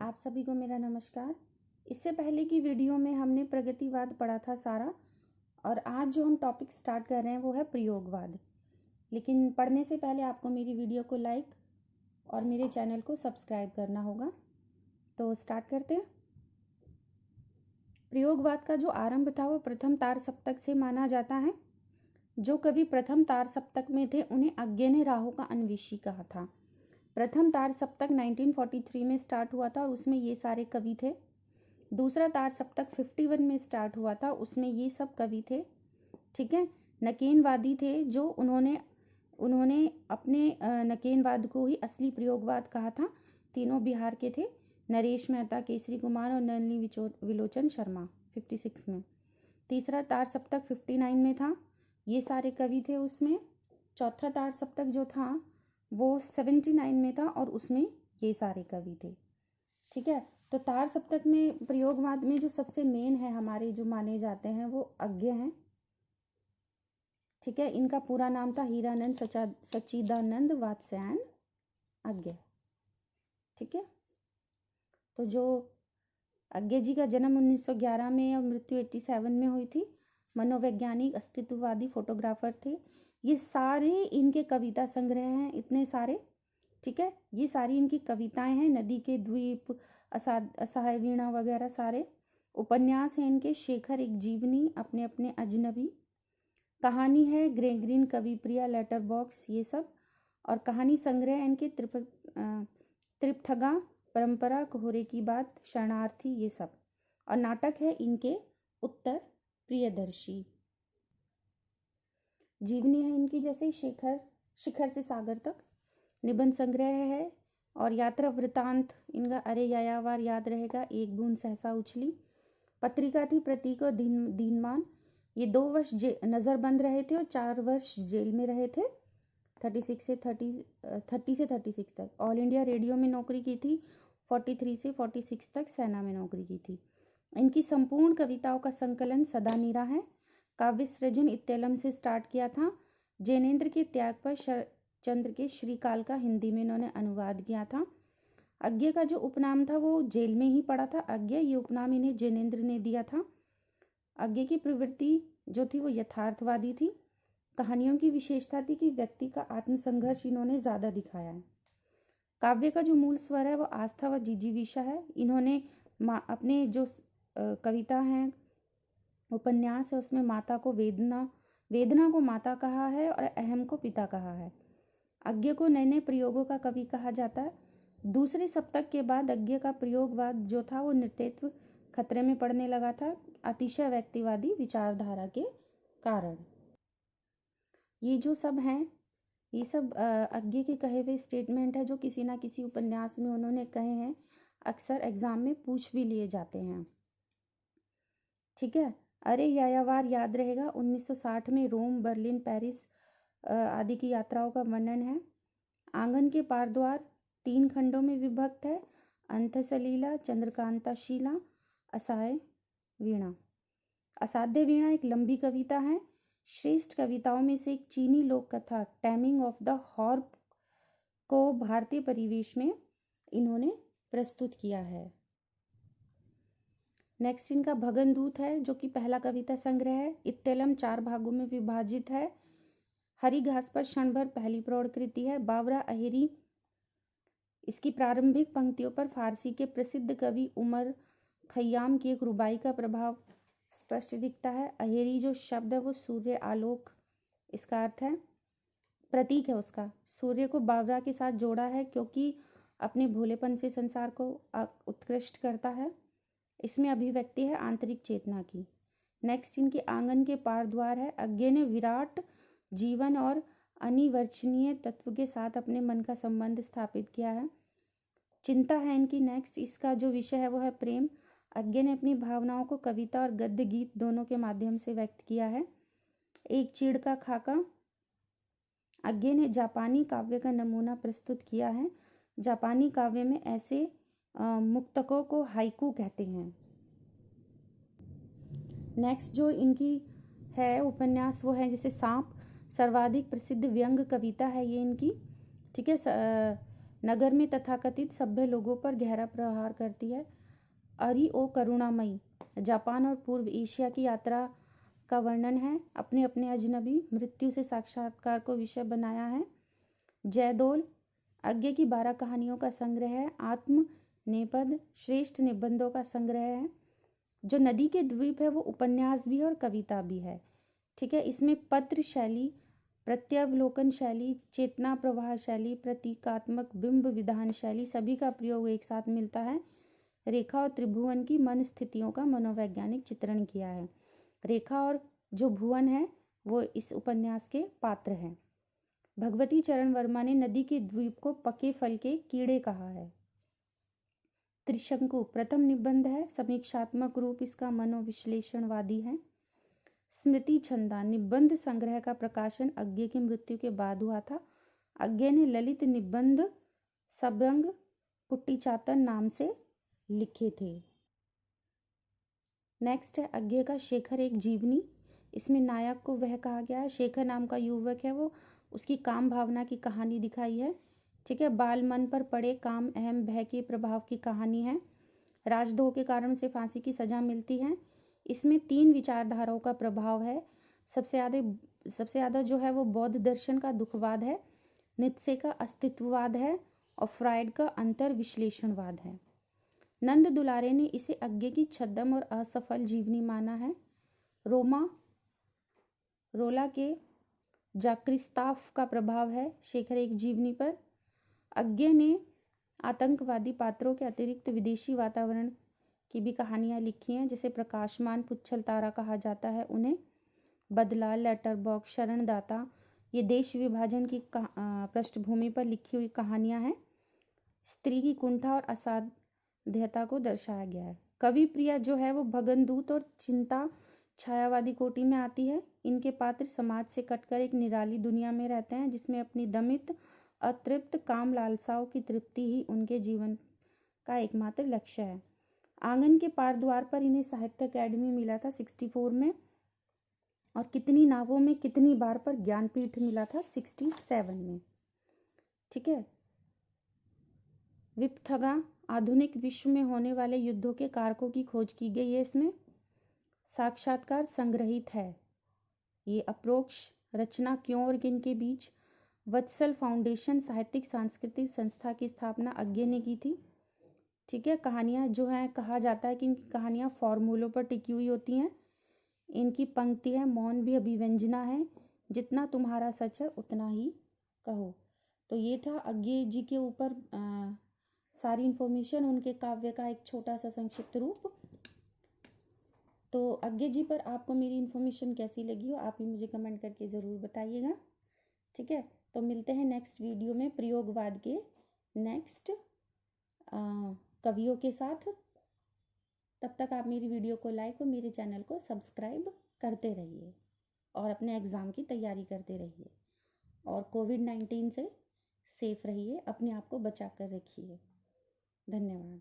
आप सभी को मेरा नमस्कार। इससे पहले की वीडियो में हमने प्रगतिवाद पढ़ा था सारा, और आज जो हम टॉपिक स्टार्ट कर रहे हैं वो है प्रयोगवाद। लेकिन पढ़ने से पहले आपको मेरी वीडियो को लाइक और मेरे चैनल को सब्सक्राइब करना होगा। तो स्टार्ट करते हैं। प्रयोगवाद का जो आरंभ था वो प्रथम तार सप्तक से माना जाता है। जो कवि प्रथम तार सप्तक में थे उन्हें अज्ञेय राहु का अन्वेषी कहा था। प्रथम तार सप्तक 1943 में स्टार्ट हुआ था और उसमें ये सारे कवि थे। दूसरा तार सप्तक 51 में स्टार्ट हुआ था, उसमें ये सब कवि थे। ठीक है, नकेनवादी थे जो उन्होंने अपने नकेनवाद को ही असली प्रयोगवाद कहा था। तीनों बिहार के थे, नरेश मेहता, केसरी कुमार और नलिनी विलोचन शर्मा 56 में। तीसरा तार सप्तक 59 में था, ये सारे कवि थे उसमें। चौथा तार सप्तक जो था वो 79 में था और उसमें ये सारे कवि थे। ठीक है, तो तार सप्तक में प्रयोगवाद में जो सबसे मेन है हमारे जो माने जाते हैं वो अज्ञेय हैं। ठीक है, इनका पूरा नाम था हीरानंद सच्चिदानंद वात्स्यायन अज्ञेय। ठीक है, तो जो अज्ञेय जी का जन्म 1911 में और मृत्यु 87 में हुई थी। मनोवैज्ञानिक, अस्तित्ववादी, फोटोग्राफर थे। ये सारे इनके कविता संग्रह हैं, इतने सारे। ठीक है, ये सारी इनकी कविताएं हैं। नदी के द्वीप, असहाय वीणा वगैरह सारे उपन्यास हैं इनके। शेखर एक जीवनी, अपने अपने अजनबी, कहानी है ग्रेगरीन, कविप्रिया, लेटर बॉक्स, ये सब। और कहानी संग्रह है इनके त्रिपथगा, परंपरा, कोहरे की बात, शरणार्थी, ये सब। और नाटक है इनके उत्तर प्रियदर्शी। जीवनी है इनकी जैसे शिखर से सागर तक। निबंध संग्रह है और यात्रा वृतांत इनका अरे यायावार याद रहेगा, एक बूंद सहसा उछली। पत्रिका थी प्रतीक और दीनमान। ये 2 वर्ष नजरबंद रहे थे और 4 वर्ष जेल में रहे थे, 30 से 36 तक। ऑल इंडिया रेडियो में नौकरी की थी, 43 से 46 तक सेना में नौकरी की थी। इनकी संपूर्ण कविताओं का संकलन सदानीरा है। काव्य सृजन इत्तेलम से स्टार्ट किया था। जैनेन्द्र के त्याग पर चंद्र के श्रीकाल का हिंदी में इन्होंने अनुवाद किया था। अज्ञेय का जो उपनाम था वो जेल में ही पड़ा था अज्ञेय, ये उपनाम इन्हें जैनेन्द्र ने दिया था। अज्ञेय की प्रवृत्ति जो थी वो यथार्थवादी थी। कहानियों की विशेषता थी कि व्यक्ति का आत्मसंघर्ष इन्होंने ज्यादा दिखाया है। काव्य का जो मूल स्वर है वो आस्था व जिजीविषा है। इन्होंने अपने जो कविता है, उपन्यास है, उसमें माता को वेदना को माता कहा है और अहम को पिता कहा है। अज्ञेय को नए नए प्रयोगों का कवि कहा जाता है। दूसरे सप्तक के बाद अज्ञेय का प्रयोगवाद जो था वो नेतृत्व खतरे में पड़ने लगा था, अतिशय व्यक्तिवादी विचारधारा के कारण। ये जो सब हैं, ये सब अज्ञेय के कहे हुए स्टेटमेंट है जो किसी ना किसी उपन्यास में उन्होंने कहे हैं, अक्सर एग्जाम में पूछ भी लिए जाते हैं। ठीक है, अरे यायावार याद रहेगा 1960 में रोम, बर्लिन, पेरिस आदि की यात्राओं का वर्णन है। आंगन के पार द्वार 3 खंडों में विभक्त है। अंतसलीला, चंद्रकांताशीला, असाय वीणा। असाध्य वीणा एक लंबी कविता है। श्रेष्ठ कविताओं में से एक चीनी लोक कथा टैमिंग ऑफ द हॉर्प को भारतीय परिवेश में इन्होंने प्रस्तुत किया है। नेक्स्ट इनका भगनदूत है जो कि पहला कविता संग्रह है। इत्तेलम 4 भागों में विभाजित है। हरी घास पर क्षण भर पहली प्रौढ़ कृति है। बावरा अहेरी, इसकी प्रारंभिक पंक्तियों पर फारसी के प्रसिद्ध कवि उमर खय्याम की एक रुबाई का प्रभाव स्पष्ट दिखता है। अहेरी जो शब्द है वो सूर्य, आलोक, इसका अर्थ है, प्रतीक है उसका। सूर्य को बावरा के साथ जोड़ा है क्योंकि अपने भोलेपन से संसार को उत्कृष्ट करता है। इसमें अभिव्यक्ति है आंतरिक चेतना की। नेक्स्ट इनके आंगन के पार द्वार है। अज्ञेय ने विराट जीवन और अनिर्वचनीय तत्व के साथ अपने मन का संबंध स्थापित किया है। चिंता है इनकी। नेक्स्ट इसका जो विषय है वो है प्रेम। अज्ञेय ने अपनी भावनाओं को कविता और गद्य गीत दोनों के माध्यम से व्यक्त किया है। एक चीड़ का खाका, अज्ञेय ने जापानी काव्य का नमूना प्रस्तुत किया है। जापानी काव्य में ऐसे मुक्तकों को हाइकू कहते हैं। नेक्स्ट जो इनकी है उपन्यास वो है जैसे सांप, सर्वाधिक प्रसिद्ध व्यंग कविता है ये इनकी। ठीक है, नगर में तथाकथित सभ्य लोगों पर गहरा प्रहार करती है। अरि ओ करुणामयी जापान और पूर्व एशिया की यात्रा का वर्णन है। अपने अपने अजनबी मृत्यु से साक्षात्कार को विषय बनाया है। जयदोल अज्ञे की 12 कहानियों का संग्रह है। आत्म नेपद श्रेष्ठ निबंधों का संग्रह है। जो नदी के द्वीप है वो उपन्यास भी है और कविता भी है। ठीक है, इसमें पत्र शैली, प्रत्यावलोकन शैली, चेतना प्रवाह शैली, प्रतीकात्मक बिंब विधान शैली सभी का प्रयोग एक साथ मिलता है। रेखा और त्रिभुवन की मन स्थितियों का मनोवैज्ञानिक चित्रण किया है। रेखा और जो भुवन है वो इस उपन्यास के पात्र हैं। भगवती चरण वर्मा ने नदी के द्वीप को पके फल के कीड़े कहा है। त्रिशंकु प्रथम निबंध है। समीक्षात्मक रूप इसका मनोविश्लेषणवादी है। स्मृति छंदा निबंध संग्रह का प्रकाशन अज्ञे की मृत्यु के बाद हुआ था। अज्ञे ने ललित निबंध सबरंग कुट्टीचातन नाम से लिखे थे। नेक्स्ट है अज्ञे का शेखर एक जीवनी। इसमें नायक को वह कहा गया है। शेखर नाम का युवक है, वो उसकी काम भावना की कहानी दिखाई है। ठीक है, बाल मन पर पड़े काम अहम भय के प्रभाव की कहानी है। राजद्रोह के कारण उसे फांसी की सजा मिलती है। इसमें 3 विचारधाराओं का प्रभाव है। सबसे ज़्यादा जो है वो बौद्ध दर्शन का दुखवाद है, नीत्शे का अस्तित्ववाद है और फ्रायड का अंतर विश्लेषणवाद है। नंद दुलारे ने इसे अज्ञे की छद्म और असफल जीवनी माना है। रोला के जाक्रिस्ताफ का प्रभाव है शेखर एक जीवनी पर। अज्ञे ने आतंकवादी पात्रों के अतिरिक्त विदेशी वातावरण की भी कहानियां लिखी हैं, जिसे प्रकाशमान पुच्छल तारा कहा जाता है। उन्हें बदला, लेटर बॉक्स, शरणदाता ये देश विभाजन की पृष्ठभूमि पर लिखी हुई कहानियां हैं। स्त्री की कुंठा और असाध्यता को दर्शाया गया है। कवि प्रिया जो है वो भगनदूत और चिंता छायावादी कोटि में आती है। इनके पात्र समाज से कटकर एक निराली दुनिया में रहते हैं, जिसमें अपनी दमित अतृप्त काम लालसाओं की तृप्ति ही उनके जीवन का एकमात्र लक्ष्य है। आंगन के पार द्वार पर इन्हें साहित्य अकेडमी मिला था 64 में, और कितनी नावों में कितनी बार पर ज्ञानपीठ मिला था 67 में। ठीक है, विपथगा आधुनिक विश्व में होने वाले युद्धों के कारकों की खोज की गई है। इसमें साक्षात्कार संग्रहित है। ये अप्रोक्ष रचना क्यों और किन के बीच वत्सल फाउंडेशन साहित्यिक सांस्कृतिक संस्था की स्थापना अज्ञे ने की थी। ठीक है, कहानियाँ जो हैं कहा जाता है कि इनकी कहानियाँ फॉर्मूलों पर टिकी हुई होती हैं। इनकी पंक्ति है मौन भी अभिव्यंजना है, जितना तुम्हारा सच है उतना ही कहो। तो ये था अज्ञे जी के ऊपर सारी इन्फॉर्मेशन, उनके काव्य का एक छोटा सा संक्षिप्त रूप। तो अज्ञे जी पर आपको मेरी इन्फॉर्मेशन कैसी लगी हो आप भी मुझे कमेंट करके ज़रूर बताइएगा। ठीक है, तो मिलते हैं नेक्स्ट वीडियो में प्रयोगवाद के नेक्स्ट कवियों के साथ। तब तक आप मेरी वीडियो को लाइक और मेरे चैनल को सब्सक्राइब करते रहिए और अपने एग्ज़ाम की तैयारी करते रहिए, और कोविड-19 से सेफ रहिए, अपने आप को बचा कर रखिए। धन्यवाद।